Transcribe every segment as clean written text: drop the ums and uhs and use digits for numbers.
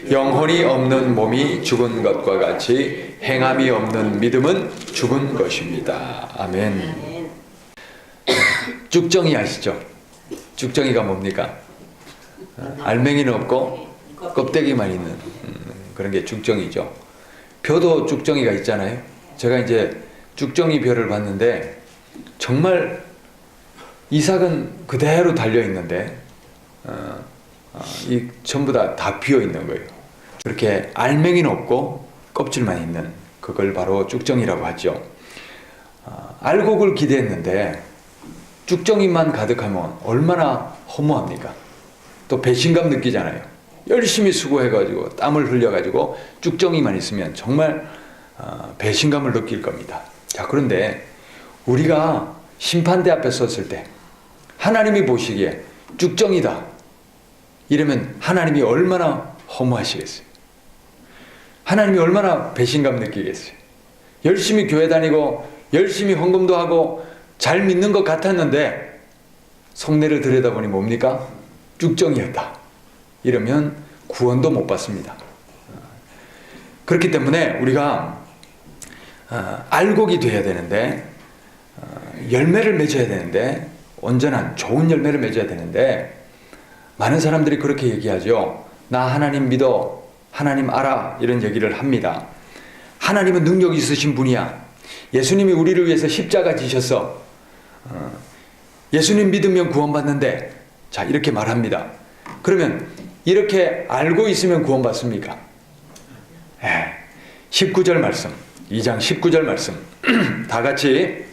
영혼이 없는 몸이 죽은 것과 같이 행함이 없는 믿음은 죽은 것입니다. 아멘. 쭉정이 아시죠? 쭉정이가 뭡니까? 알맹이는 없고 껍데기만 있는 그런 게 쭉정이죠. 벼도 쭉정이가 있잖아요. 제가 이제 쭉정이 벼를 봤는데 정말 이삭은 그대로 달려 있는데 이 전부 다 비어 있는 거예요. 그렇게 알맹이는 없고 껍질만 있는 그걸 바로 쭉정이라고 하죠. 알곡을 기대했는데 쭉정이만 가득하면 얼마나 허무합니까? 또 배신감 느끼잖아요. 열심히 수고해가지고 땀을 흘려가지고 쭉정이만 있으면 정말 배신감을 느낄 겁니다. 자, 그런데 우리가 심판대 앞에 섰을 때 하나님이 보시기에 쭉정이다 이러면 하나님이 얼마나 허무하시겠어요? 하나님이 얼마나 배신감 느끼겠어요? 열심히 교회 다니고 열심히 헌금도 하고 잘 믿는 것 같았는데 속내를 들여다보니 뭡니까? 쭉정이었다. 이러면 구원도 못 받습니다. 그렇기 때문에 우리가 알곡이 되어야 되는데 열매를 맺어야 되는데 온전한 좋은 열매를 맺어야 되는데 많은 사람들이 그렇게 얘기하죠. 나 하나님 믿어, 하나님 알아, 이런 얘기를 합니다. 하나님은 능력 있으신 분이야. 예수님이 우리를 위해서 십자가 지셨어. 예수님 믿으면 구원받는데, 자, 이렇게 말합니다. 그러면 이렇게 알고 있으면 구원받습니까? 19절 말씀, 2장 19절 말씀 다 같이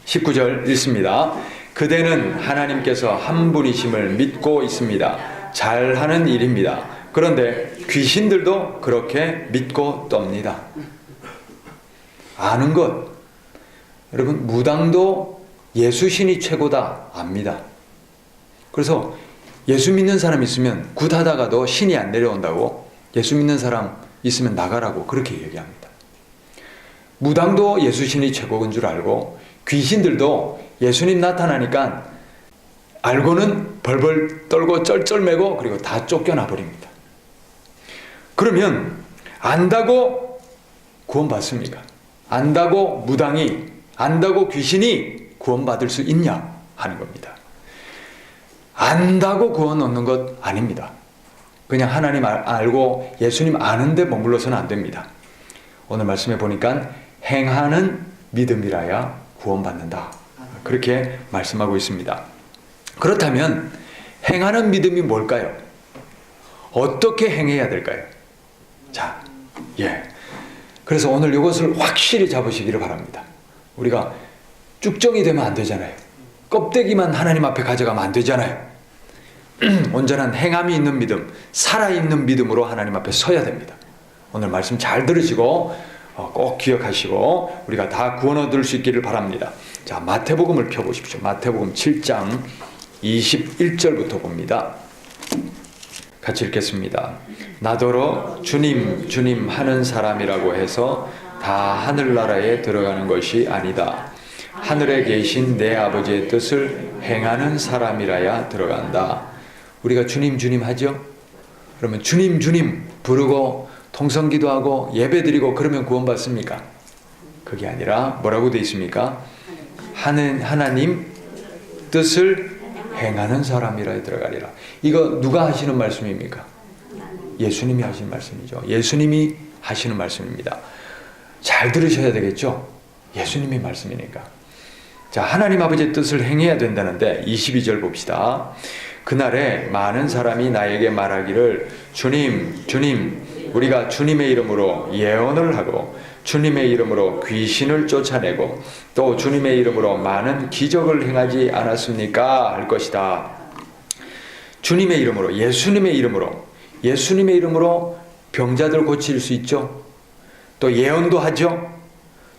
19절 읽습니다. 그대는 하나님께서 한 분이심을 믿고 있습니다. 잘하는 일입니다. 그런데 귀신들도 그렇게 믿고 떱니다. 아는 것. 여러분, 무당도 예수신이 최고다 압니다. 그래서 예수 믿는 사람 있으면 굿하다가도 신이 안 내려온다고, 예수 믿는 사람 있으면 나가라고 그렇게 얘기합니다. 무당도 예수신이 최고인 줄 알고 귀신들도 예수님 나타나니까 알고는 벌벌 떨고 쩔쩔매고 그리고 다 쫓겨나 버립니다. 그러면 안다고 구원받습니까? 안다고 무당이, 안다고 귀신이 구원받을 수 있냐 하는 겁니다. 안다고 구원 얻는 것 아닙니다. 그냥 하나님 알고 예수님 아는데 머물러서는 안 됩니다. 오늘 말씀에 보니까 행하는 믿음이라야 구원받는다. 그렇게 말씀하고 있습니다. 그렇다면 행하는 믿음이 뭘까요? 어떻게 행해야 될까요? 자, 그래서 오늘 이것을 확실히 잡으시기를 바랍니다. 우리가 쭉정이 되면 안 되잖아요. 껍데기만 하나님 앞에 가져가면 안 되잖아요. 온전한 행함이 있는 믿음, 살아있는 믿음으로 하나님 앞에 서야 됩니다. 오늘 말씀 잘 들으시고 꼭 기억하시고 우리가 다 구원 얻을 수 있기를 바랍니다. 자, 마태복음을 펴보십시오. 마태복음 7장 21절부터 봅니다. 같이 읽겠습니다. 나더러 주님 주님 하는 사람이라고 해서 다 하늘나라에 들어가는 것이 아니다. 하늘에 계신 내 아버지의 뜻을 행하는 사람이라야 들어간다. 우리가 주님 주님 하죠? 그러면 주님 주님 부르고 통성기도 하고 예배드리고 그러면 구원받습니까? 그게 아니라 뭐라고 되어 있습니까? 하나님 뜻을 행하는 사람이라야 들어가리라. 이거 누가 하시는 말씀입니까? 예수님이 하시는 말씀이죠. 예수님이 하시는 말씀입니다. 잘 들으셔야 되겠죠? 예수님의 말씀이니까. 자, 하나님 아버지의 뜻을 행해야 된다는데 22절 봅시다. 그날에 많은 사람이 나에게 말하기를 주님 주님 우리가 주님의 이름으로 예언을 하고 주님의 이름으로 귀신을 쫓아내고 또 주님의 이름으로 많은 기적을 행하지 않았습니까? 할 것이다. 주님의 이름으로, 예수님의 이름으로 병자들 고칠 수 있죠. 또 예언도 하죠.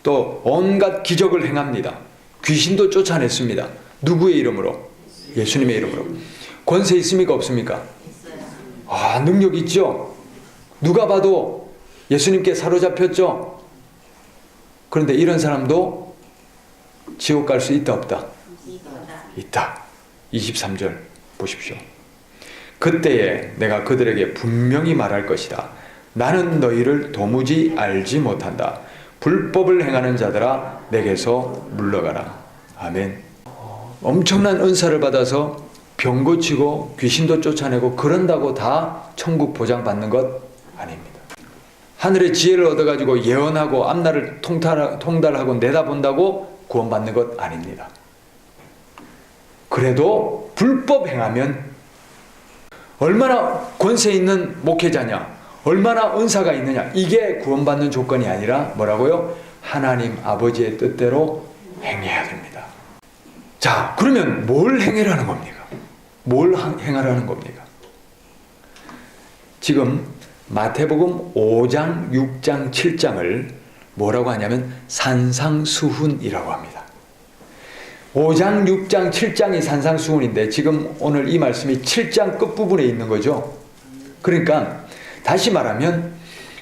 또 온갖 기적을 행합니다. 귀신도 쫓아냈습니다. 누구의 이름으로? 예수님의 이름으로. 권세 있습니까? 없습니까? 능력 있죠. 누가 봐도 예수님께 사로잡혔죠. 그런데 이런 사람도 지옥 갈 수 있다 없다? 있다. 23절 보십시오. 그때에 내가 그들에게 분명히 말할 것이다. 나는 너희를 도무지 알지 못한다. 불법을 행하는 자들아 내게서 물러가라. 아멘. 엄청난 은사를 받아서 병 고치고 귀신도 쫓아내고 그런다고 다 천국 보장받는 것 아닙니다. 하늘의 지혜를 얻어가지고 예언하고 앞날을 통달하고 내다본다고 구원받는 것 아닙니다. 그래도 불법 행하면 얼마나 권세 있는 목회자냐, 얼마나 은사가 있느냐, 이게 구원받는 조건이 아니라 뭐라고요? 하나님 아버지의 뜻대로 행해야 됩니다. 자, 그러면 뭘 행해라는 겁니까? 뭘 행하라는 겁니까? 지금 마태복음 5장, 6장, 7장을 뭐라고 하냐면 산상수훈이라고 합니다. 5장, 6장, 7장이 산상수훈인데 지금 오늘 이 말씀이 7장 끝부분에 있는 거죠. 그러니까 다시 말하면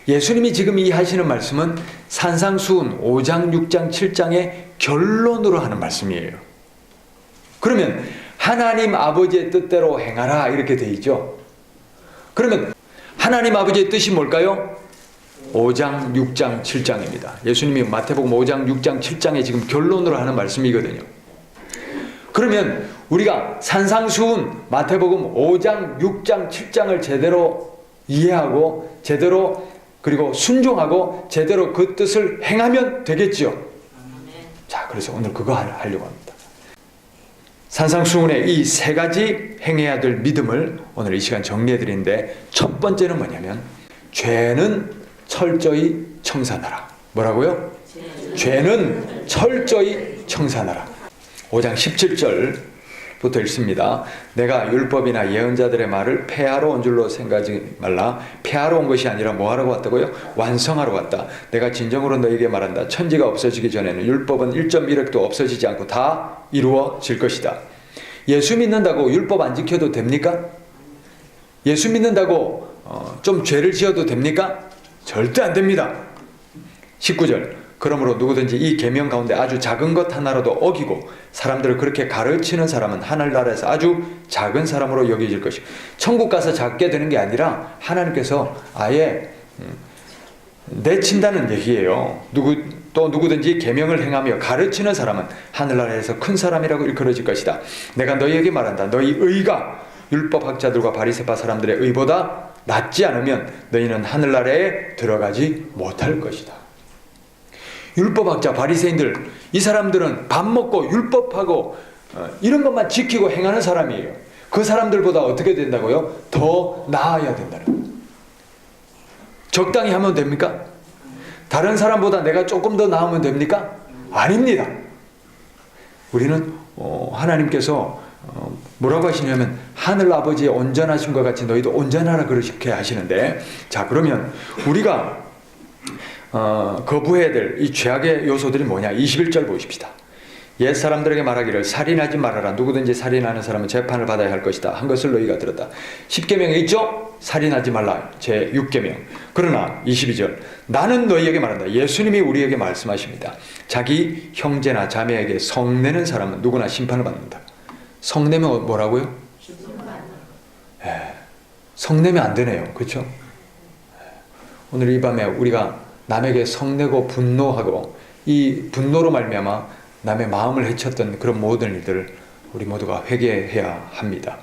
예수님이 지금 이 하시는 말씀은 산상수훈 5장, 6장, 7장의 결론으로 하는 말씀이에요. 그러면 하나님 아버지의 뜻대로 행하라 이렇게 돼 있죠. 그러면 하나님 아버지의 뜻이 뭘까요? 5장, 6장, 7장입니다. 예수님이 마태복음 5장, 6장, 7장에 지금 결론으로 하는 말씀이거든요. 그러면 우리가 산상수훈 마태복음 5장, 6장, 7장을 제대로 이해하고 제대로 그리고 순종하고 제대로 그 뜻을 행하면 되겠죠. 자, 그래서 오늘 그거 하려고 합니다. 산상수훈의 이 세 가지 행해야 될 믿음을 오늘 이 시간 정리해 드리는데 첫 번째는 뭐냐면 죄는 철저히 청산하라. 뭐라고요? 죄는 철저히 청산하라. 5장 17절부터 읽습니다. 내가 율법이나 예언자들의 말을 폐하러 온 줄로 생각하지 말라. 폐하러 온 것이 아니라 뭐 하러 왔다고요? 완성하러 왔다. 내가 진정으로 너에게 말한다. 천지가 없어지기 전에는 율법은 1.1획도 없어지지 않고 다 이루어질 것이다. 예수 믿는다고 율법 안 지켜도 됩니까? 예수 믿는다고 좀 죄를 지어도 됩니까? 절대 안 됩니다. 19절 그러므로 누구든지 이 계명 가운데 아주 작은 것 하나라도 어기고 사람들을 그렇게 가르치는 사람은 하늘나라에서 아주 작은 사람으로 여겨질 것이고 천국 가서 작게 되는 게 아니라 하나님께서 아예 내친다는 얘기예요. 누구든지 계명을 행하며 가르치는 사람은 하늘나라에서 큰 사람이라고 일컬어질 것이다. 내가 너희에게 말한다. 너희 의가 율법학자들과 바리새파 사람들의 의보다 낫지 않으면 너희는 하늘나라에 들어가지 못할 것이다. 율법학자 바리새인들, 이 사람들은 밥 먹고 율법하고 이런 것만 지키고 행하는 사람이에요. 그 사람들보다 어떻게 된다고요? 더 나아야 된다는 거예요. 적당히 하면 됩니까? 다른 사람보다 내가 조금 더 나으면 됩니까? 아닙니다. 우리는 하나님께서 뭐라고 하시냐면 하늘 아버지의 온전하신 것 같이 너희도 온전하라 그렇게 하시는데, 자, 그러면 우리가 거부해야 될 이 죄악의 요소들이 뭐냐? 21절 보십시다. 옛 사람들에게 말하기를 살인하지 말아라. 누구든지 살인하는 사람은 재판을 받아야 할 것이다 한 것을 너희가 들었다. 10계명에 있죠? 살인하지 말라. 제 6계명. 그러나 22절 나는 너희에게 말한다. 예수님이 우리에게 말씀하십니다. 자기 형제나 자매에게 성내는 사람은 누구나 심판을 받는다. 성내면 뭐라고요? 성내면 안 되네요. 그렇죠? 오늘 이 밤에 우리가 남에게 성내고 분노하고 이 분노로 말미암아 남의 마음을 해쳤던 그런 모든 일들을 우리 모두가 회개해야 합니다.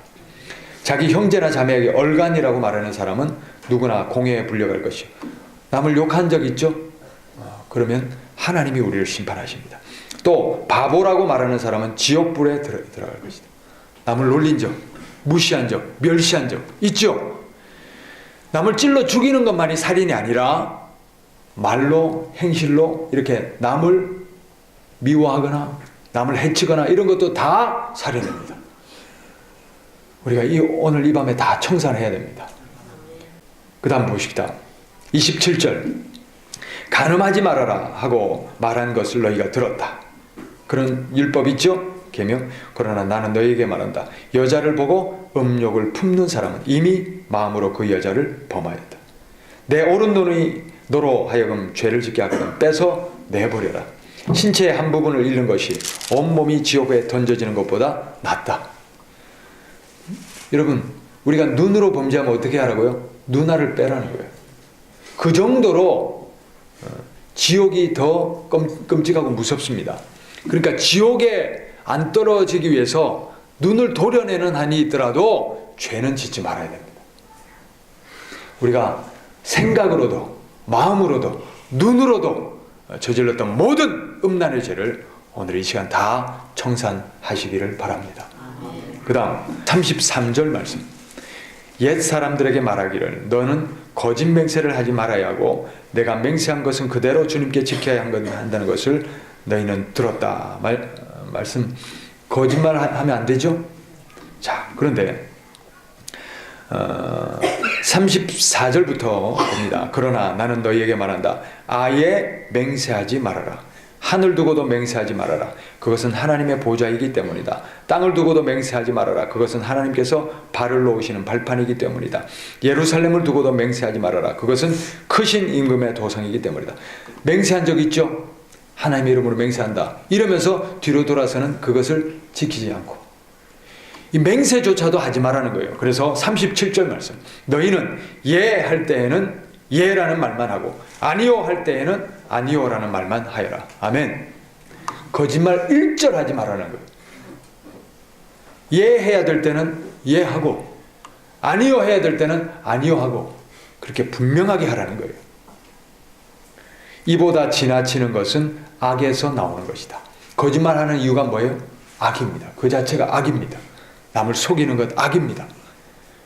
자기 형제나 자매에게 얼간이라고 말하는 사람은 누구나 공회에 불려갈 것이요. 남을 욕한 적 있죠? 그러면 하나님이 우리를 심판하십니다. 또 바보라고 말하는 사람은 지옥불에 들어갈 것이다. 남을 놀린 적, 무시한 적, 멸시한 적 있죠? 남을 찔러 죽이는 것만이 살인이 아니라 말로, 행실로 이렇게 남을 미워하거나 남을 해치거나 이런 것도 다 살인입니다. 우리가 오늘 이 밤에 다 청산해야 됩니다. 그 다음 보십시다. 27절 간음하지 말아라 하고 말한 것을 너희가 들었다. 그런 율법 있죠? 계명. 그러나 나는 너희에게 말한다. 여자를 보고 음욕을 품는 사람은 이미 마음으로 그 여자를 범하였다. 내 오른 눈이 너로 하여금 죄를 짓게 하거든 빼서 내버려라. 신체의 한 부분을 잃는 것이 온몸이 지옥에 던져지는 것보다 낫다. 여러분, 우리가 눈으로 범죄하면 어떻게 하라고요? 눈알을 빼라는 거예요. 그 정도로 지옥이 더 끔찍하고 무섭습니다. 그러니까 지옥에 안 떨어지기 위해서 눈을 도려내는 한이 있더라도 죄는 짓지 말아야 됩니다. 우리가 생각으로도 마음으로도 눈으로도 저질렀던 모든 음란의 죄를 오늘 이 시간 다 청산하시기를 바랍니다. 그 다음 33절 말씀. 옛 사람들에게 말하기를 너는 거짓 맹세를 하지 말아야 하고 내가 맹세한 것은 그대로 주님께 지켜야 한다는 것을 너희는 들었다. 말씀 거짓말 하면 안 되죠? 자, 그런데 34절부터 봅니다. 그러나 나는 너희에게 말한다. 아예 맹세하지 말아라. 하늘 두고도 맹세하지 말아라. 그것은 하나님의 보좌이기 때문이다. 땅을 두고도 맹세하지 말아라. 그것은 하나님께서 발을 놓으시는 발판이기 때문이다. 예루살렘을 두고도 맹세하지 말아라. 그것은 크신 임금의 도성이기 때문이다. 맹세한 적 있죠? 하나님의 이름으로 맹세한다. 이러면서 뒤로 돌아서는 그것을 지키지 않고 이 맹세조차도 하지 말라는 거예요. 그래서 37절 말씀. 너희는 예 할 때에는 예라는 말만 하고 아니요 할 때에는 아니요라는 말만 하여라. 아멘. 거짓말 1절 하지 말라는 거예요. 예 해야 될 때는 예 하고 아니요 해야 될 때는 아니요 하고 그렇게 분명하게 하라는 거예요. 이보다 지나치는 것은 악에서 나오는 것이다. 거짓말하는 이유가 뭐예요? 악입니다. 그 자체가 악입니다. 남을 속이는 것 악입니다.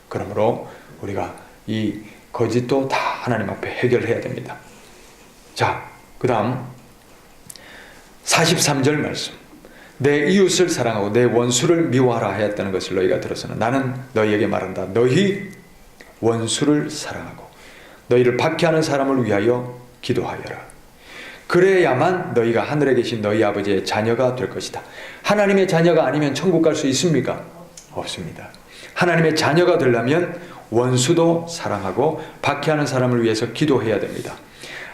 그러므로 우리가 이 거짓도 다 하나님 앞에 해결해야 됩니다. 자, 그 다음 43절 말씀. 내 이웃을 사랑하고 내 원수를 미워하라 하였다는 것을 너희가 들었으나 나는 너희에게 말한다. 너희 원수를 사랑하고 너희를 박해하는 사람을 위하여 기도하여라. 그래야만 너희가 하늘에 계신 너희 아버지의 자녀가 될 것이다. 하나님의 자녀가 아니면 천국 갈 수 있습니까? 없습니다. 하나님의 자녀가 되려면 원수도 사랑하고 박해하는 사람을 위해서 기도해야 됩니다.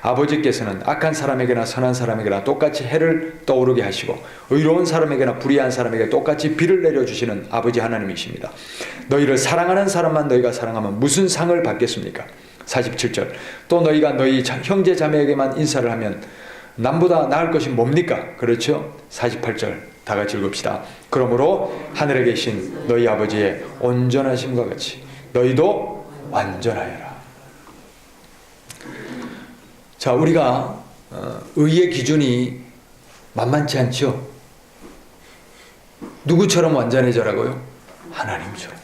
아버지께서는 악한 사람에게나 선한 사람에게나 똑같이 해를 떠오르게 하시고 의로운 사람에게나 불의한 사람에게 똑같이 비를 내려주시는 아버지 하나님이십니다. 너희를 사랑하는 사람만 너희가 사랑하면 무슨 상을 받겠습니까? 47절. 또 너희가 너희 형제 자매에게만 인사를 하면 남보다 나을 것이 뭡니까? 그렇죠? 48절 다 같이 읽읍시다. 그러므로 하늘에 계신 너희 아버지의 온전하심과 같이 너희도 완전하여라. 자, 우리가 의의 기준이 만만치 않죠? 누구처럼 완전해져라고요? 하나님처럼.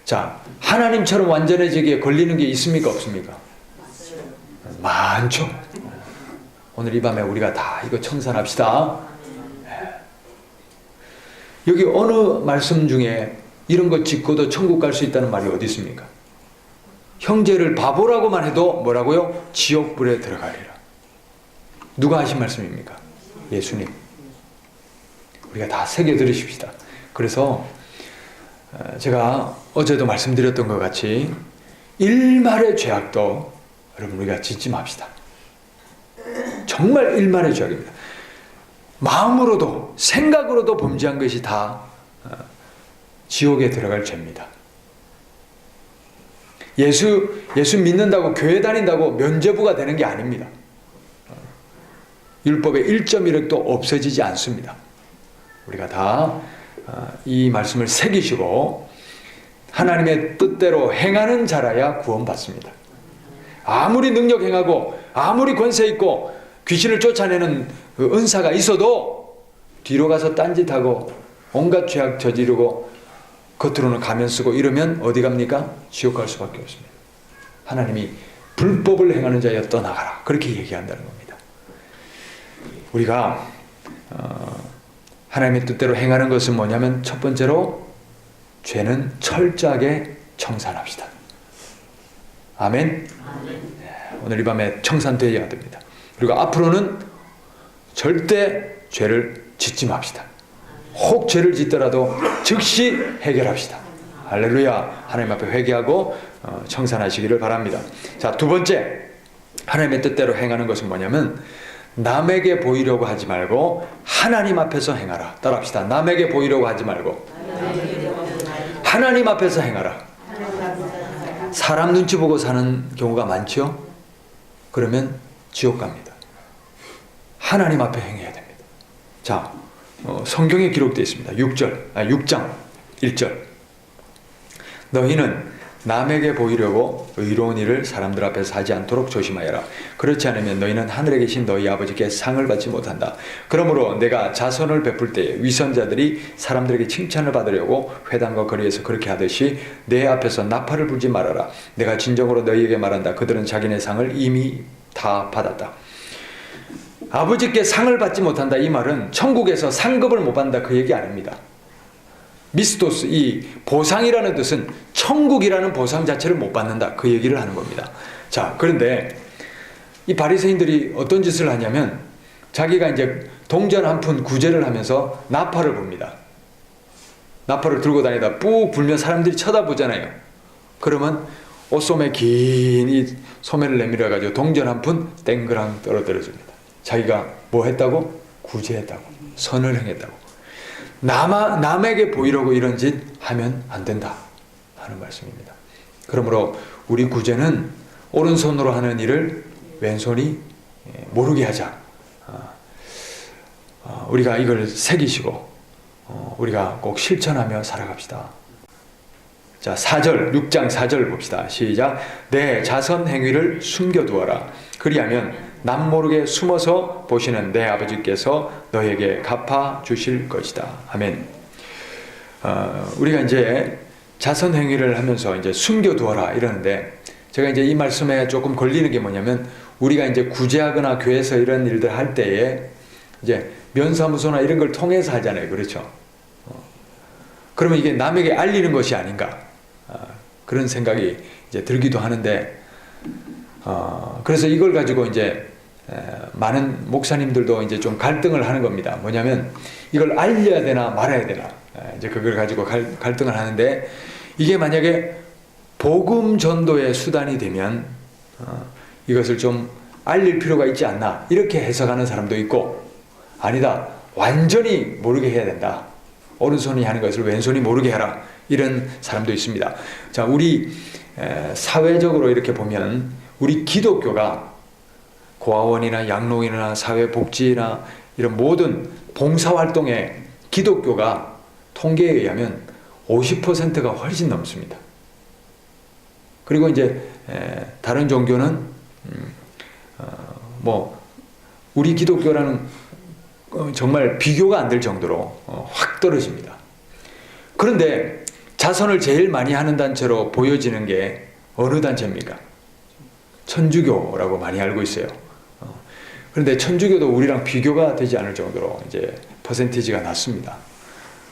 자, 하나님처럼 완전해지기에 걸리는 게 있습니까? 없습니까? 많죠. 오늘 이 밤에 우리가 다 이거 청산합시다. 여기 어느 말씀 중에 이런 거 짓고도 천국 갈 수 있다는 말이 어디 있습니까? 형제를 바보라고만 해도 뭐라고요? 지옥불에 들어가리라. 누가 하신 말씀입니까? 예수님. 우리가 다 새겨 들으십시다. 그래서 제가 어제도 말씀드렸던 것 같이 일말의 죄악도 여러분 우리가 짓지 맙시다. 정말 일말의 죄악입니다. 마음으로도 생각으로도 범죄한 것이 다 지옥에 들어갈 죄입니다. 예수 믿는다고 교회 다닌다고 면죄부가 되는 게 아닙니다. 율법의 1.1획도 없어지지 않습니다. 우리가 다 이 말씀을 새기시고 하나님의 뜻대로 행하는 자라야 구원받습니다. 아무리 능력 행하고 아무리 권세 있고 귀신을 쫓아내는 그 은사가 있어도 뒤로 가서 딴짓하고 온갖 죄악 저지르고 겉으로는 가면 쓰고 이러면 어디 갑니까? 지옥 갈 수밖에 없습니다. 하나님이 불법을 행하는 자여 떠나가라 그렇게 얘기한다는 겁니다. 우리가 하나님의 뜻대로 행하는 것은 뭐냐면 첫 번째로 죄는 철저하게 청산합시다. 아멘. 오늘 이 밤에 청산되어야 됩니다. 그리고 앞으로는 절대 죄를 짓지 맙시다. 혹 죄를 짓더라도 즉시 해결합시다. 할렐루야. 하나님 앞에 회개하고 청산하시기를 바랍니다. 자, 두 번째 하나님의 뜻대로 행하는 것은 뭐냐면 남에게 보이려고 하지 말고 하나님 앞에서 행하라. 따라합시다. 남에게 보이려고 하지 말고 하나님 앞에서 행하라. 사람 눈치 보고 사는 경우가 많죠? 그러면 지옥 갑니다. 하나님 앞에 행해야 됩니다. 자, 성경에 기록되어 있습니다. 6장 1절. 너희는 남에게 보이려고 의로운 일을 사람들 앞에서 하지 않도록 조심하여라. 그렇지 않으면 너희는 하늘에 계신 너희 아버지께 상을 받지 못한다. 그러므로 내가 자선을 베풀 때에 위선자들이 사람들에게 칭찬을 받으려고 회당과 거리에서 그렇게 하듯이 내 앞에서 나팔을 불지 말아라. 내가 진정으로 너희에게 말한다. 그들은 자기네 상을 이미 다 받았다. 아버지께 상을 받지 못한다. 이 말은 천국에서 상급을 못 받는다 그 얘기 아닙니다. 미스토스, 이 보상이라는 뜻은 천국이라는 보상 자체를 못 받는다 그 얘기를 하는 겁니다. 자, 그런데 이 바리새인들이 어떤 짓을 하냐면 자기가 이제 동전 한 푼 구제를 하면서 나팔을 봅니다. 나팔을 들고 다니다 뿍 불면 사람들이 쳐다보잖아요. 그러면 옷소매 긴 이 소매를 내밀어 가지고 동전 한 푼 땡그랑 떨어뜨려 줍니다. 자기가 뭐 했다고? 구제했다고, 선을 행했다고. 남에게 보이려고 이런 짓 하면 안 된다 하는 말씀입니다. 그러므로 우리 구제는 오른손으로 하는 일을 왼손이 모르게 하자. 우리가 이걸 새기시고 우리가 꼭 실천하며 살아갑시다. 자, 6장 4절 봅시다. 시작. 내 자선 행위를 숨겨두어라. 그리하면 남 모르게 숨어서 보시는 내 아버지께서 너에게 갚아 주실 것이다. 아멘. 우리가 이제 자선 행위를 하면서 이제 숨겨두어라 이러는데, 제가 이제 이 말씀에 조금 걸리는 게 뭐냐면, 우리가 이제 구제하거나 교회에서 이런 일들 할 때에 이제 면사무소나 이런 걸 통해서 하잖아요. 그렇죠? 그러면 이게 남에게 알리는 것이 아닌가, 그런 생각이 이제 들기도 하는데, 그래서 이걸 가지고 이제 많은 목사님들도 이제 좀 갈등을 하는 겁니다. 뭐냐면 이걸 알려야 되나 말아야 되나, 이제 그걸 가지고 갈등을 하는데, 이게 만약에 복음 전도의 수단이 되면 이것을 좀 알릴 필요가 있지 않나, 이렇게 해석하는 사람도 있고, 아니다, 완전히 모르게 해야 된다, 오른손이 하는 것을 왼손이 모르게 하라, 이런 사람도 있습니다. 자, 우리 사회적으로 이렇게 보면 우리 기독교가 고아원이나 양로원이나 사회복지나 이런 모든 봉사활동에 기독교가 통계에 의하면 50%가 훨씬 넘습니다. 그리고 이제 다른 종교는 뭐 우리 기독교라는 정말 비교가 안 될 정도로 확 떨어집니다. 그런데 자선을 제일 많이 하는 단체로 보여지는 게 어느 단체입니까? 천주교라고 많이 알고 있어요. 그런데 천주교도 우리랑 비교가 되지 않을 정도로 이제 퍼센티지가 낮습니다.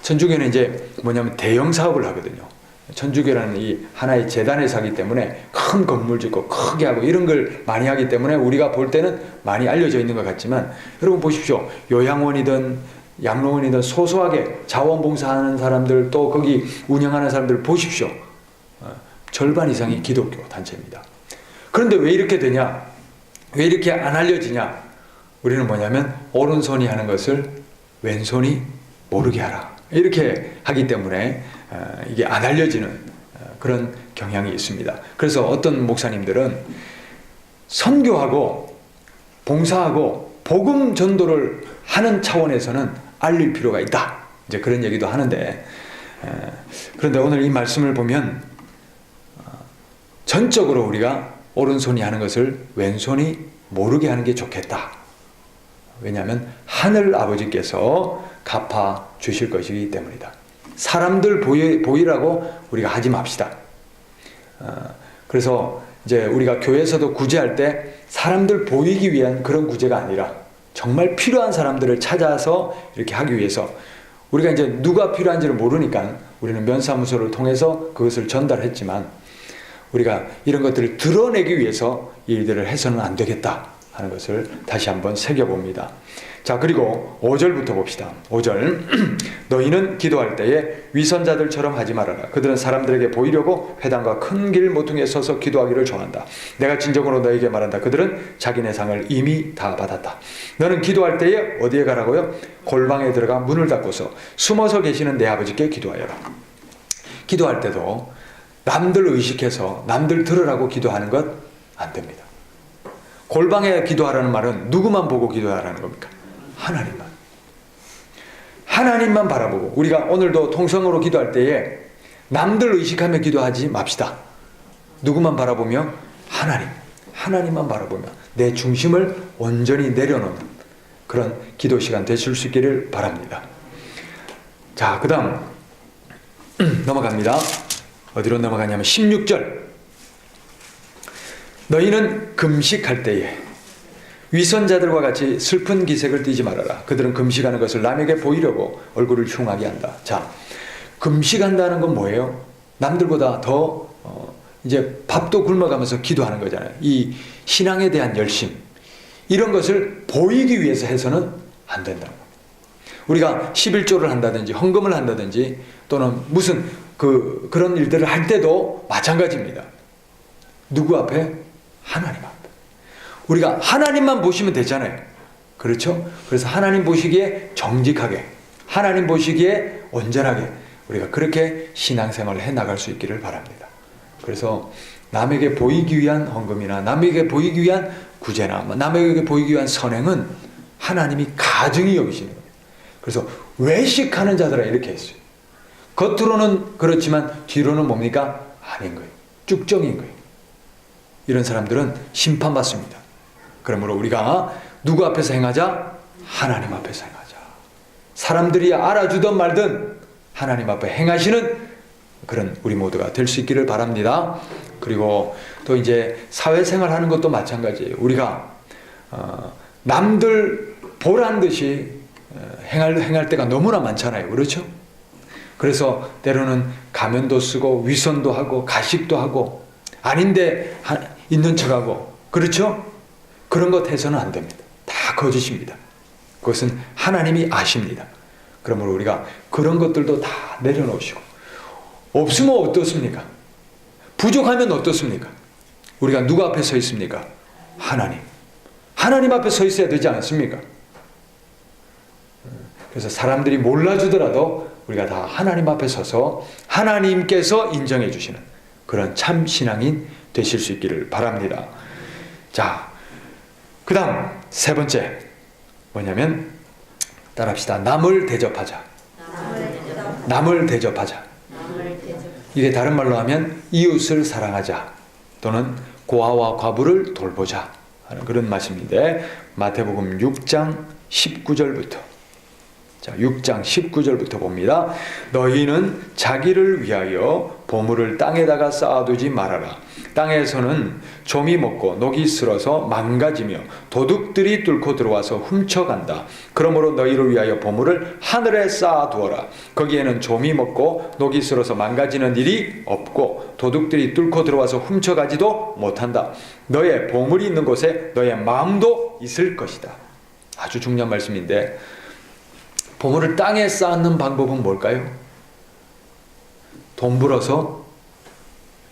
천주교는 이제 뭐냐면 대형 사업을 하거든요. 천주교라는 이 하나의 재단에서 하기 때문에 큰 건물 짓고 크게 하고 이런 걸 많이 하기 때문에 우리가 볼 때는 많이 알려져 있는 것 같지만, 여러분 보십시오. 요양원이든 양로원이든 소소하게 자원봉사하는 사람들, 또 거기 운영하는 사람들 보십시오. 절반 이상이 기독교 단체입니다. 그런데 왜 이렇게 되냐? 왜 이렇게 안 알려지냐? 우리는 뭐냐면 오른손이 하는 것을 왼손이 모르게 하라, 이렇게 하기 때문에 이게 안 알려지는 그런 경향이 있습니다. 그래서 어떤 목사님들은 선교하고 봉사하고 복음 전도를 하는 차원에서는 알릴 필요가 있다, 이제 그런 얘기도 하는데, 그런데 오늘 이 말씀을 보면 전적으로 우리가 오른손이 하는 것을 왼손이 모르게 하는 게 좋겠다. 왜냐하면 하늘 아버지께서 갚아 주실 것이기 때문이다. 사람들 보이라고 우리가 하지 맙시다. 그래서 이제 우리가 교회에서도 구제할 때 사람들 보이기 위한 그런 구제가 아니라 정말 필요한 사람들을 찾아서 이렇게 하기 위해서, 우리가 이제 누가 필요한지를 모르니까 우리는 면사무소를 통해서 그것을 전달했지만, 우리가 이런 것들을 드러내기 위해서 이 일들을 해서는 안 되겠다 하는 것을 다시 한번 새겨봅니다. 자, 그리고 5절부터 봅시다. 5절. 너희는 기도할 때에 위선자들처럼 하지 말아라. 그들은 사람들에게 보이려고 회당과 큰 길 모퉁이에 서서 기도하기를 좋아한다. 내가 진정으로 너에게 말한다. 그들은 자기네 상을 이미 다 받았다. 너는 기도할 때에 어디에 가라고요? 골방에 들어가 문을 닫고서 숨어서 계시는 내 아버지께 기도하여라. 기도할 때도 남들 의식해서 남들 들으라고 기도하는 것 안 됩니다. 골방에 기도하라는 말은 누구만 보고 기도하라는 겁니까? 하나님만. 하나님만 바라보고, 우리가 오늘도 통성으로 기도할 때에 남들 의식하며 기도하지 맙시다. 누구만 바라보며? 하나님만 바라보며 내 중심을 온전히 내려놓는 그런 기도 시간 되실 수 있기를 바랍니다. 자, 그 다음 넘어갑니다. 어디로 넘어가냐면 16절. 너희는 금식할 때에 위선자들과 같이 슬픈 기색을 띠지 말아라. 그들은 금식하는 것을 남에게 보이려고 얼굴을 흉하게 한다. 자, 금식한다는 건 뭐예요? 남들보다 더 이제 밥도 굶어가면서 기도하는 거잖아요. 이 신앙에 대한 열심, 이런 것을 보이기 위해서 해서는 안 된다는 겁니다. 우리가 11조를 한다든지 헌금을 한다든지 또는 무슨 그런 일들을 할 때도 마찬가지입니다. 누구 앞에? 하나님 앞에. 우리가 하나님만 보시면 되잖아요. 그렇죠? 그래서 하나님 보시기에 정직하게, 하나님 보시기에 온전하게 우리가 그렇게 신앙생활을 해나갈 수 있기를 바랍니다. 그래서 남에게 보이기 위한 헌금이나 남에게 보이기 위한 구제나 남에게 보이기 위한 선행은 하나님이 가증히 여기시는 거예요. 그래서 외식하는 자들아 이렇게 했어요. 겉으로는 그렇지만 뒤로는 뭡니까? 아닌 거예요. 쭉정인 거예요. 이런 사람들은 심판받습니다. 그러므로 우리가 누구 앞에서 행하자? 하나님 앞에서 행하자. 사람들이 알아주든 말든 하나님 앞에 행하시는 그런 우리 모두가 될 수 있기를 바랍니다. 그리고 또 이제 사회생활 하는 것도 마찬가지예요. 우리가 남들 보란 듯이 행할 때가 너무나 많잖아요. 그렇죠? 그래서 때로는 가면도 쓰고 위선도 하고 가식도 하고 아닌데 있는 척하고, 그렇죠? 그런 것 해서는 안 됩니다. 다 거짓입니다. 그것은 하나님이 아십니다. 그러므로 우리가 그런 것들도 다 내려놓으시고, 없으면 어떻습니까? 부족하면 어떻습니까? 우리가 누구 앞에 서 있습니까? 하나님 앞에 서 있어야 되지 않습니까? 그래서 사람들이 몰라주더라도 우리가 다 하나님 앞에 서서 하나님께서 인정해 주시는 그런 참 신앙인 되실 수 있기를 바랍니다. 자, 그 다음 세 번째 뭐냐면 따라합시다. 남을 대접하자. 남을 대접하자. 이게 다른 말로 하면 이웃을 사랑하자 또는 고아와 과부를 돌보자 하는 그런 말씀인데, 마태복음 6장 19절부터, 자, 6장 19절부터 봅니다. 너희는 자기를 위하여 보물을 땅에다가 쌓아두지 말아라. 땅에서는 좀이 먹고 녹이 슬어서 망가지며 도둑들이 뚫고 들어와서 훔쳐간다. 그러므로 너희를 위하여 보물을 하늘에 쌓아두어라. 거기에는 좀이 먹고 녹이 슬어서 망가지는 일이 없고 도둑들이 뚫고 들어와서 훔쳐가지도 못한다. 너의 보물이 있는 곳에 너의 마음도 있을 것이다. 아주 중요한 말씀인데, 보물을 땅에 쌓는 방법은 뭘까요? 돈 벌어서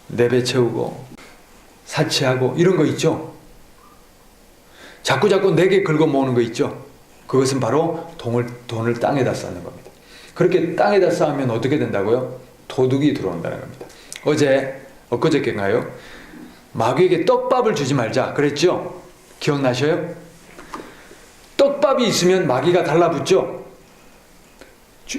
내배채우고 사치하고 이런 거 있죠? 자꾸 내게 긁어 모으는 거 있죠? 그것은 바로 돈을 땅에다 쌓는 겁니다. 그렇게 땅에다 쌓으면 어떻게 된다고요? 도둑이 들어온다는 겁니다. 엊그저께인가요? 마귀에게 떡밥을 주지 말자 그랬죠? 기억나셔요? 떡밥이 있으면 마귀가 달라붙죠?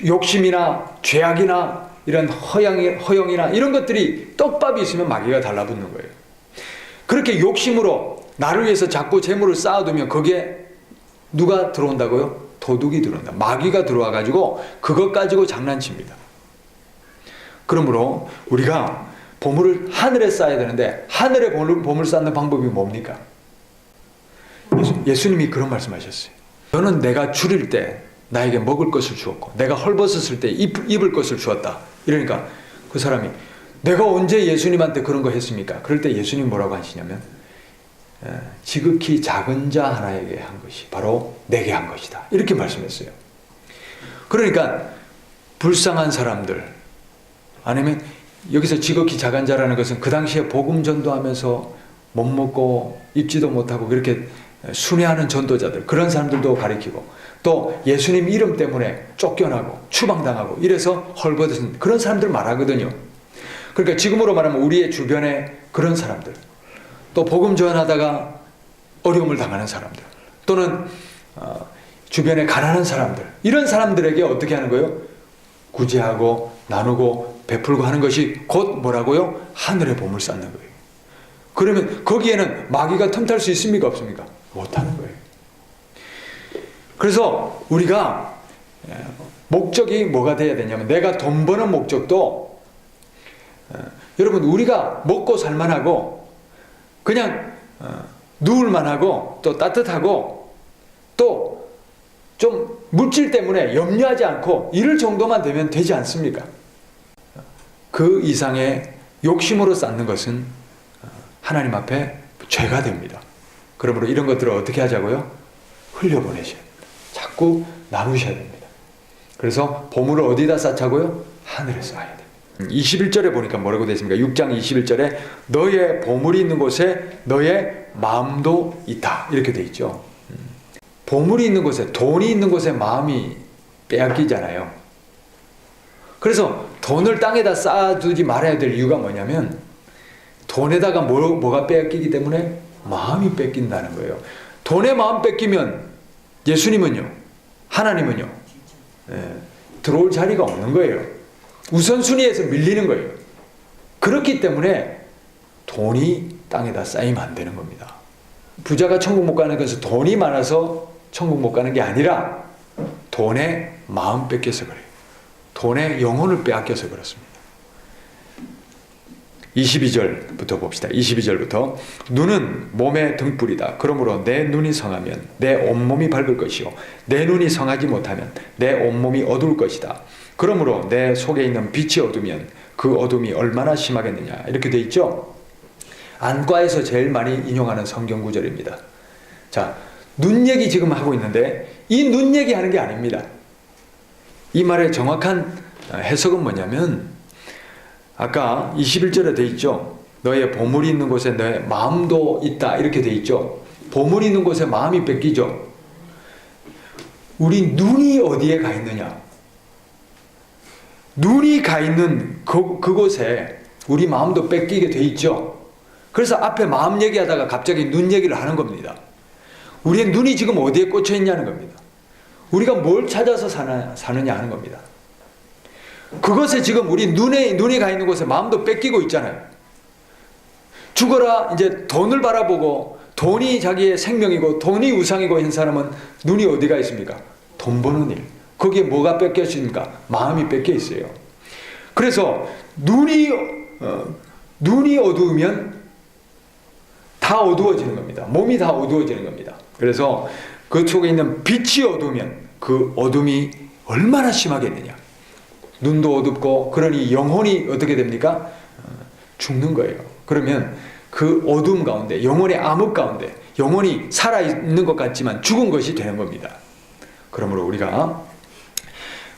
욕심이나 죄악이나 이런 허영이나 이런 것들이 떡밥이 있으면 마귀가 달라붙는 거예요. 그렇게 욕심으로 나를 위해서 자꾸 재물을 쌓아두면 거기에 누가 들어온다고요? 도둑이 들어온다. 마귀가 들어와 가지고 그것 가지고 장난칩니다. 그러므로 우리가 보물을 하늘에 쌓아야 되는데, 하늘에 보물 쌓는 방법이 뭡니까? 예수님이 그런 말씀하셨어요. 너는 내가 줄일 때 나에게 먹을 것을 주었고 내가 헐벗었을 때 입을 것을 주었다. 이러니까 그 사람이 내가 언제 예수님한테 그런 거 했습니까? 그럴 때 예수님 뭐라고 하시냐면 지극히 작은 자 하나에게 한 것이 바로 내게 한 것이다. 이렇게 말씀했어요. 그러니까 불쌍한 사람들, 아니면 여기서 지극히 작은 자라는 것은 그 당시에 복음 전도하면서 못 먹고 입지도 못하고 그렇게 순회하는 전도자들, 그런 사람들도 가리키고, 또 예수님 이름 때문에 쫓겨나고 추방당하고 이래서 헐벗은 그런 사람들 말하거든요. 그러니까 지금으로 말하면 우리의 주변에 그런 사람들, 또 복음 전하다가 어려움을 당하는 사람들, 또는 주변에 가난한 사람들, 이런 사람들에게 어떻게 하는 거예요? 구제하고 나누고 베풀고 하는 것이 곧 뭐라고요? 하늘의 보물 쌓는 거예요. 그러면 거기에는 마귀가 틈탈 수 있습니까? 없습니까? 못하는 거예요. 그래서 우리가 목적이 뭐가 돼야 되냐면, 내가 돈 버는 목적도 여러분, 우리가 먹고 살만하고 그냥 누울만하고 또 따뜻하고 또 좀 물질 때문에 염려하지 않고 이럴 정도만 되면 되지 않습니까? 그 이상의 욕심으로 쌓는 것은 하나님 앞에 죄가 됩니다. 그러므로 이런 것들을 어떻게 하자고요? 흘려보내셔야 됩니다. 자꾸 나누셔야 됩니다. 그래서 보물을 어디다 쌓자고요? 하늘에 쌓아야 됩니다. 21절에 보니까 뭐라고 되어 있습니까? 6장 21절에 너의 보물이 있는 곳에 너의 마음도 있다, 이렇게 되어 있죠. 보물이 있는 곳에, 돈이 있는 곳에 마음이 빼앗기잖아요. 그래서 돈을 땅에다 쌓아두지 말아야 될 이유가 뭐냐면, 돈에다가 뭐가 빼앗기기 때문에 마음이 뺏긴다는 거예요. 돈에 마음 뺏기면 예수님은요, 하나님은요, 들어올 자리가 없는 거예요. 우선순위에서 밀리는 거예요. 그렇기 때문에 돈이 땅에다 쌓이면 안 되는 겁니다. 부자가 천국 못 가는 것은 돈이 많아서 천국 못 가는 게 아니라 돈에 마음 뺏겨서 그래요. 돈에 영혼을 빼앗겨서 그렇습니다. 22절부터 봅시다. 22절부터 눈은 몸의 등불이다. 그러므로 내 눈이 성하면 내 온몸이 밝을 것이요 내 눈이 성하지 못하면 내 온몸이 어두울 것이다. 그러므로 내 속에 있는 빛이 어두면 그 어둠이 얼마나 심하겠느냐, 이렇게 돼 있죠. 안과에서 제일 많이 인용하는 성경 구절입니다. 자, 눈 얘기 지금 하고 있는데 이 눈 얘기 하는 게 아닙니다. 이 말의 정확한 해석은 뭐냐면, 아까 21절에 돼 있죠. 너의 보물이 있는 곳에 너의 마음도 있다, 이렇게 돼 있죠. 보물이 있는 곳에 마음이 뺏기죠. 우리 눈이 어디에 가 있느냐? 눈이 가 있는 그곳에 우리 마음도 뺏기게 돼 있죠. 그래서 앞에 마음 얘기하다가 갑자기 눈 얘기를 하는 겁니다. 우리의 눈이 지금 어디에 꽂혀 있냐는 겁니다. 우리가 뭘 찾아서 사느냐 하는 겁니다. 그것에 지금 우리 눈이 가 있는 곳에 마음도 뺏기고 있잖아요. 죽어라, 이제 돈을 바라보고 돈이 자기의 생명이고 돈이 우상이고 한 사람은 눈이 어디가 있습니까? 돈 버는 일. 거기에 뭐가 뺏겨있습니까? 마음이 뺏겨 있어요. 그래서 눈이 어두우면 다 어두워지는 겁니다. 몸이 다 어두워지는 겁니다. 그래서 그 속에 있는 빛이 어두우면 그 어둠이 얼마나 심하겠느냐. 눈도 어둡고, 그러니 영혼이 어떻게 됩니까? 죽는 거예요. 그러면 그 어둠 가운데, 영혼의 암흑 가운데 영혼이 살아있는 것 같지만 죽은 것이 되는 겁니다. 그러므로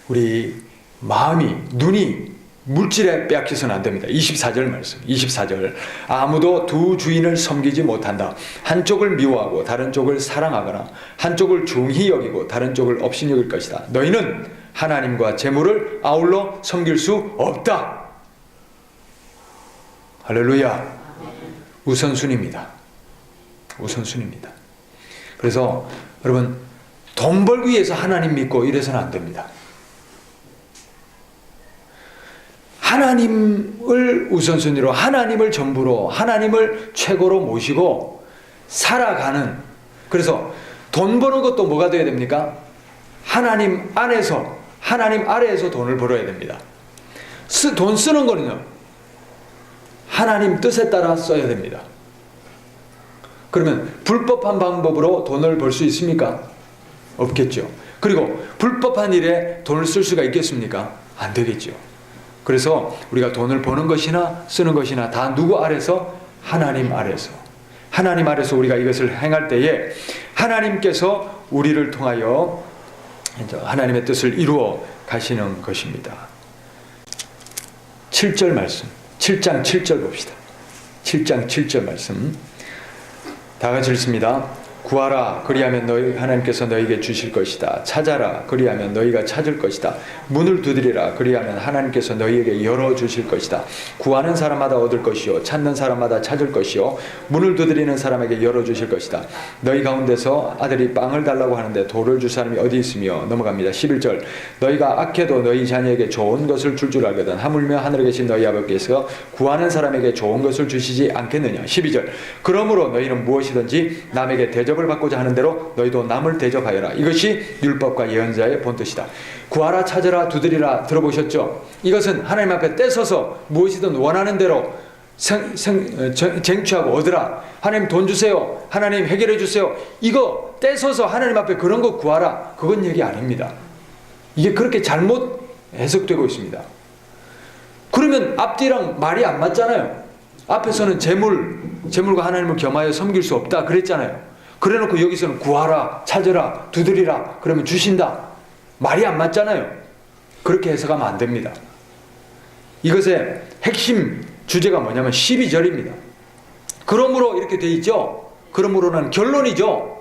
우리 마음이, 눈이 물질에 빼앗겨서는 안 됩니다. 24절 말씀, 24절. 아무도 두 주인을 섬기지 못한다. 한쪽을 미워하고 다른 쪽을 사랑하거나 한쪽을 중히 여기고 다른 쪽을 업신 여길 것이다. 너희는 하나님과 재물을 아울러 섬길 수 없다. 할렐루야. 우선순위입니다. 우선순위입니다. 그래서 여러분, 돈 벌기 위해서 하나님 믿고 이래서는 안 됩니다. 하나님을 우선순위로, 하나님을 전부로, 하나님을 최고로 모시고 살아가는, 그래서 돈 버는 것도 뭐가 돼야 됩니까? 하나님 안에서, 하나님 아래에서 돈을 벌어야 됩니다. 돈 쓰는 거는요, 하나님 뜻에 따라 써야 됩니다. 그러면 불법한 방법으로 돈을 벌 수 있습니까? 없겠죠. 그리고 불법한 일에 돈을 쓸 수가 있겠습니까? 안 되겠죠. 그래서 우리가 돈을 버는 것이나 쓰는 것이나 다 누구 아래서? 하나님 아래서. 하나님 아래서 우리가 이것을 행할 때에 하나님께서 우리를 통하여 하나님의 뜻을 이루어 가시는 것입니다. 7절 말씀, 7장 7절 봅시다. 7장 7절 말씀 다 같이 읽습니다. 구하라 그리하면 너희 하나님께서 너희에게 주실 것이다. 찾아라 그리하면 너희가 찾을 것이다. 문을 두드리라 그리하면 하나님께서 너희에게 열어 주실 것이다. 구하는 사람마다 얻을 것이요 찾는 사람마다 찾을 것이요 문을 두드리는 사람에게 열어 주실 것이다. 너희 가운데서 아들이 빵을 달라고 하는데 돌을 줄 사람이 어디 있으며 넘어갑니다. 11절 너희가 악해도 너희 자녀에게 좋은 것을 줄 알거든 하물며 하늘에 계신 너희 아버지께서 구하는 사람에게 좋은 것을 주시지 않겠느냐. 12절 그러므로 너희는 무엇이든지 남에게 대접을 받고자 하는 대로 너희도 남을 대접하여라. 이것이 율법과 예언자의 본뜻이다. 구하라 찾으라 두드리라 들어보셨죠? 이것은 하나님 앞에 떼서서 무엇이든 원하는 대로 쟁취하고 얻으라. 하나님 돈 주세요. 하나님 해결해 주세요. 이거 떼서서 하나님 앞에 그런 거 구하라. 그건 얘기 아닙니다. 이게 그렇게 잘못 해석되고 있습니다. 그러면 앞뒤랑 말이 안 맞잖아요. 앞에서는 재물과 하나님을 겸하여 섬길 수 없다 그랬잖아요. 그래놓고 여기서는 구하라 찾으라 두드리라 그러면 주신다. 말이 안 맞잖아요. 그렇게 해석하면 안 됩니다. 이것의 핵심 주제가 뭐냐면 12절입니다. 그러므로 이렇게 돼 있죠. 그러므로는 결론이죠.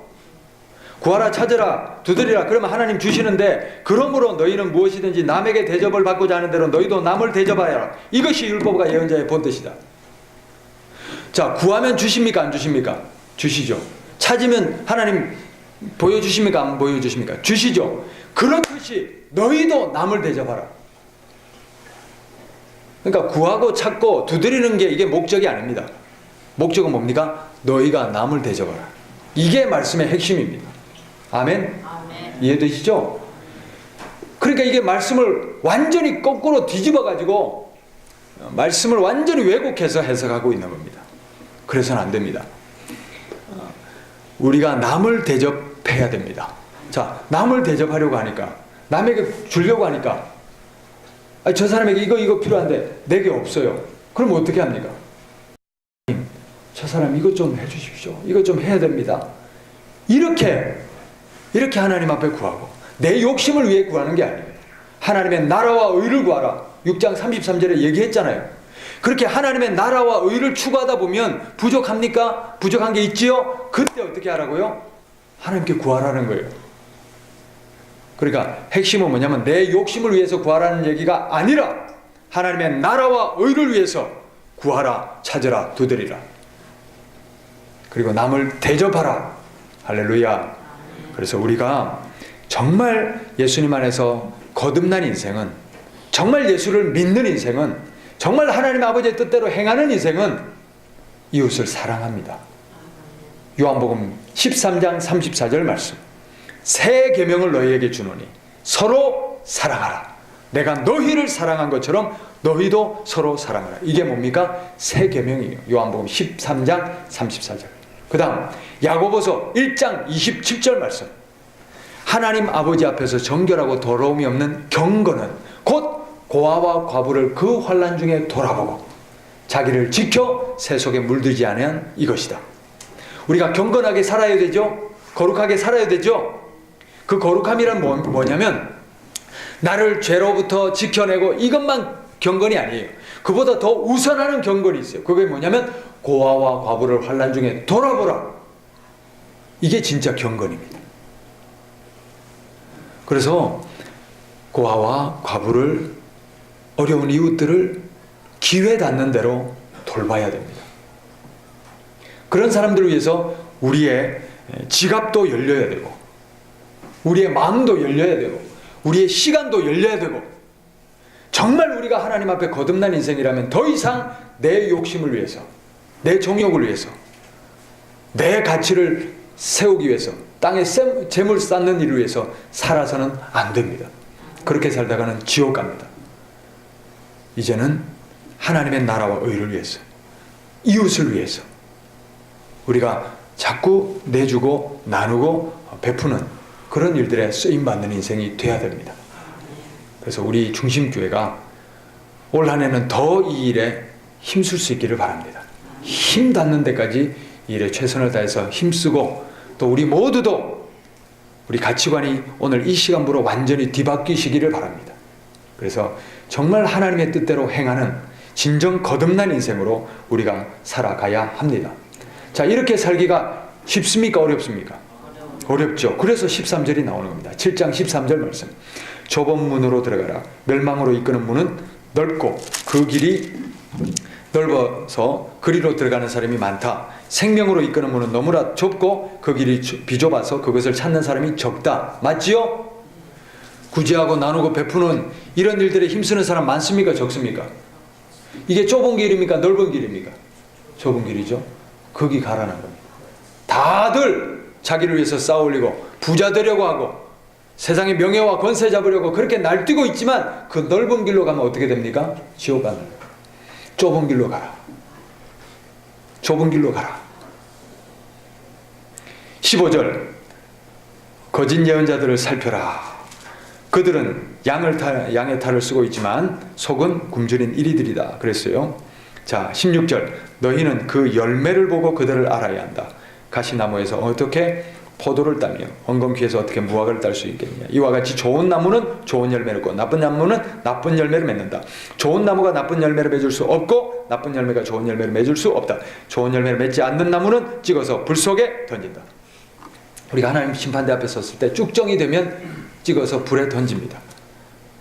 구하라 찾으라 두드리라 그러면 하나님 주시는데 그러므로 너희는 무엇이든지 남에게 대접을 받고자 하는 대로 너희도 남을 대접하여라. 이것이 율법과 예언자의 본뜻이다. 자, 구하면 주십니까 안 주십니까? 주시죠. 찾으면 하나님 보여주십니까 안 보여주십니까? 주시죠. 그렇듯이 너희도 남을 대접하라. 그러니까 구하고 찾고 두드리는 게 이게 목적이 아닙니다. 목적은 뭡니까? 너희가 남을 대접하라. 이게 말씀의 핵심입니다. 아멘? 이해되시죠? 그러니까 이게 말씀을 완전히 거꾸로 뒤집어 가지고 말씀을 완전히 왜곡해서 해석하고 있는 겁니다. 그래서는 안 됩니다. 우리가 남을 대접해야 됩니다. 자, 남을 대접하려고 하니까 남에게 주려고 하니까 저 사람에게 이거 필요한데 내게 없어요. 그럼 어떻게 합니까? 저 사람 이것 좀 해주십시오. 이것 좀 해야 됩니다. 이렇게 하나님 앞에 구하고 내 욕심을 위해 구하는 게 아니에요. 하나님의 나라와 의를 구하라. 6장 33절에 얘기했잖아요. 그렇게 하나님의 나라와 의를 추구하다 보면 부족합니까? 부족한 게 있지요? 그때 어떻게 하라고요? 하나님께 구하라는 거예요. 그러니까 핵심은 뭐냐면 내 욕심을 위해서 구하라는 얘기가 아니라 하나님의 나라와 의를 위해서 구하라, 찾으라, 두드리라. 그리고 남을 대접하라. 할렐루야. 그래서 우리가 정말 예수님 안에서 거듭난 인생은, 정말 예수를 믿는 인생은, 정말 하나님 아버지의 뜻대로 행하는 인생은 이웃을 사랑합니다. 요한복음 13장 34절 말씀. 새 계명을 너희에게 주노니 서로 사랑하라. 내가 너희를 사랑한 것처럼 너희도 서로 사랑하라. 이게 뭡니까? 새 계명이에요. 요한복음 13장 34절. 그 다음 야고보서 1장 27절 말씀. 하나님 아버지 앞에서 정결하고 더러움이 없는 경건은 곧 고아와 과부를 그 환난 중에 돌아보고 자기를 지켜 새 속에 물들지 않은 이것이다. 우리가 경건하게 살아야 되죠. 거룩하게 살아야 되죠. 그 거룩함이란 뭐냐면 나를 죄로부터 지켜내고 이것만 경건이 아니에요. 그보다 더 우선하는 경건이 있어요. 그게 뭐냐면 고아와 과부를 환난 중에 돌아보라. 이게 진짜 경건입니다. 그래서 고아와 과부를, 어려운 이웃들을 기회 닿는 대로 돌봐야 됩니다. 그런 사람들을 위해서 우리의 지갑도 열려야 되고 우리의 마음도 열려야 되고 우리의 시간도 열려야 되고, 정말 우리가 하나님 앞에 거듭난 인생이라면 더 이상 내 욕심을 위해서, 내 정욕을 위해서, 내 가치를 세우기 위해서, 땅에 재물 쌓는 일을 위해서 살아서는 안 됩니다. 그렇게 살다가는 지옥 갑니다. 이제는 하나님의 나라와 의를 위해서, 이웃을 위해서 우리가 자꾸 내주고 나누고 베푸는 그런 일들에 쓰임받는 인생이 돼야 됩니다. 그래서 우리 중심교회가 올 한 해는 더 이 일에 힘쓸 수 있기를 바랍니다. 힘 닿는 데까지 이 일에 최선을 다해서 힘쓰고, 또 우리 모두도 우리 가치관이 오늘 이 시간부로 완전히 뒤바뀌시기를 바랍니다. 그래서 정말 하나님의 뜻대로 행하는 진정 거듭난 인생으로 우리가 살아가야 합니다. 자, 이렇게 살기가 쉽습니까? 어렵습니까? 어렵죠. 그래서 13절이 나오는 겁니다. 7장 13절 말씀. 좁은 문으로 들어가라. 멸망으로 이끄는 문은 넓고 그 길이 넓어서 그리로 들어가는 사람이 많다. 생명으로 이끄는 문은 너무나 좁고 그 길이 비좁아서 그것을 찾는 사람이 적다. 맞지요? 구제하고 나누고 베푸는 이런 일들에 힘쓰는 사람 많습니까? 적습니까? 이게 좁은 길입니까? 넓은 길입니까? 좁은 길이죠. 거기 가라는 겁니다. 다들 자기를 위해서 쌓아올리고 부자 되려고 하고 세상의 명예와 권세 잡으려고 그렇게 날뛰고 있지만 그 넓은 길로 가면 어떻게 됩니까? 지옥 가는 거예요. 좁은 길로 가라. 좁은 길로 가라. 15절. 거짓 예언자들을 살펴라. 그들은 양의 탈을 쓰고 있지만 속은 굶주린 이리들이다. 그랬어요. 자, 16절. 너희는 그 열매를 보고 그들을 알아야 한다. 가시나무에서 어떻게 포도를 따며 엉겅퀴에서 어떻게 무화과를 딸 수 있겠느냐. 이와 같이 좋은 나무는 좋은 열매를 맺고 나쁜 나무는 나쁜 열매를 맺는다. 좋은 나무가 나쁜 열매를 맺을 수 없고 나쁜 열매가 좋은 열매를 맺을 수 없다. 좋은 열매를 맺지 않는 나무는 찍어서 불 속에 던진다. 우리가 하나님 심판대 앞에 섰을 때 쭉정이 되면 찍어서 불에 던집니다.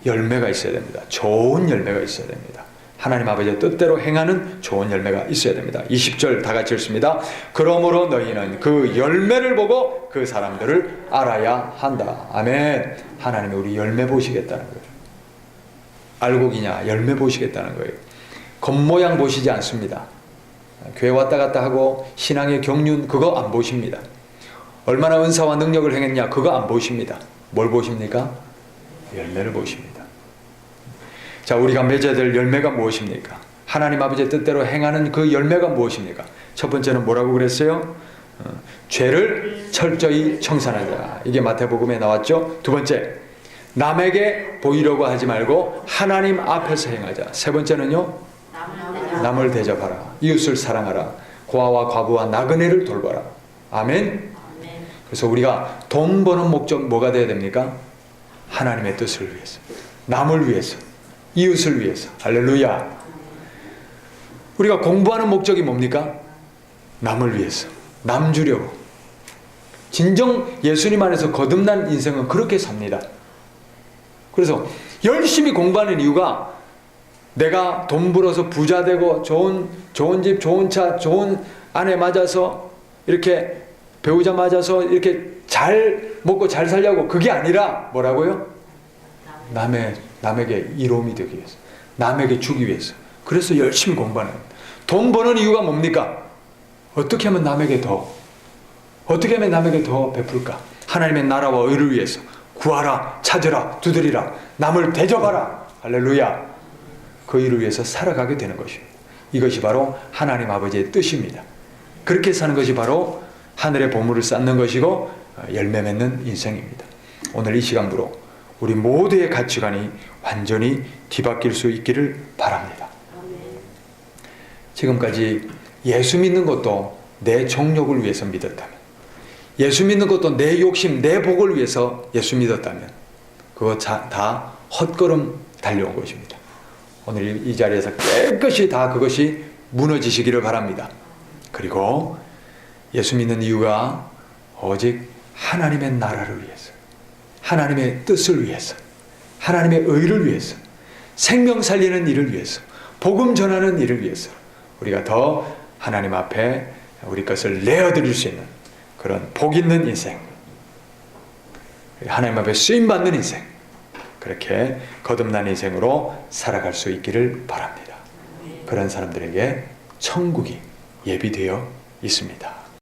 열매가 있어야 됩니다. 좋은 열매가 있어야 됩니다. 하나님 아버지의 뜻대로 행하는 좋은 열매가 있어야 됩니다. 20절 다 같이 읽습니다. 그러므로 너희는 그 열매를 보고 그 사람들을 알아야 한다. 아멘. 하나님이 우리 열매 보시겠다는 거예요. 알곡이냐 열매 보시겠다는 거예요. 겉모양 보시지 않습니다. 교회 왔다 갔다 하고 신앙의 경륜 그거 안 보십니다. 얼마나 은사와 능력을 행했냐 그거 안 보십니다. 뭘 보십니까? 열매를 보십니다. 자, 우리가 맺어야 될 열매가 무엇입니까? 하나님 아버지의 뜻대로 행하는 그 열매가 무엇입니까? 첫 번째는 뭐라고 그랬어요? 죄를 철저히 청산하자. 이게 마태복음에 나왔죠. 두 번째, 남에게 보이려고 하지 말고 하나님 앞에서 행하자. 세 번째는요, 남을 대접하라. 이웃을 사랑하라. 고아와 과부와 나그네를 돌봐라. 아멘. 그래서 우리가 돈 버는 목적 뭐가 되어야 됩니까? 하나님의 뜻을 위해서, 남을 위해서, 이웃을 위해서. 할렐루야. 우리가 공부하는 목적이 뭡니까? 남을 위해서, 남 주려고. 진정 예수님 안에서 거듭난 인생은 그렇게 삽니다. 그래서 열심히 공부하는 이유가 내가 돈 벌어서 부자 되고 좋은 집, 좋은 차, 좋은 아내 맞아서 이렇게 배우자 맞아서 이렇게 잘 먹고 잘 살려고 그게 아니라 뭐라고요? 남에게 이로움이 되기 위해서, 남에게 주기 위해서. 그래서 열심히 공부하는 겁니다. 돈 버는 이유가 뭡니까? 어떻게 하면 남에게 더 베풀까? 하나님의 나라와 의를 위해서 구하라, 찾으라, 두드리라, 남을 대접하라. 할렐루야. 그 일을 위해서 살아가게 되는 것입니다. 이것이 바로 하나님 아버지의 뜻입니다. 그렇게 사는 것이 바로 하늘의 보물을 쌓는 것이고 열매 맺는 인생입니다. 오늘 이 시간부로 우리 모두의 가치관이 완전히 뒤바뀔 수 있기를 바랍니다. 지금까지 예수 믿는 것도 내 정욕을 위해서 믿었다면, 예수 믿는 것도 내 욕심, 내 복을 위해서 예수 믿었다면 그거 다 헛걸음 달려온 것입니다. 오늘 이 자리에서 깨끗이 다 그것이 무너지시기를 바랍니다. 그리고 예수 믿는 이유가 오직 하나님의 나라를 위해서, 하나님의 뜻을 위해서, 하나님의 의를 위해서, 생명 살리는 일을 위해서, 복음 전하는 일을 위해서 우리가 더 하나님 앞에 우리 것을 내어드릴 수 있는 그런 복 있는 인생, 하나님 앞에 쓰임받는 인생, 그렇게 거듭난 인생으로 살아갈 수 있기를 바랍니다. 그런 사람들에게 천국이 예비되어 있습니다.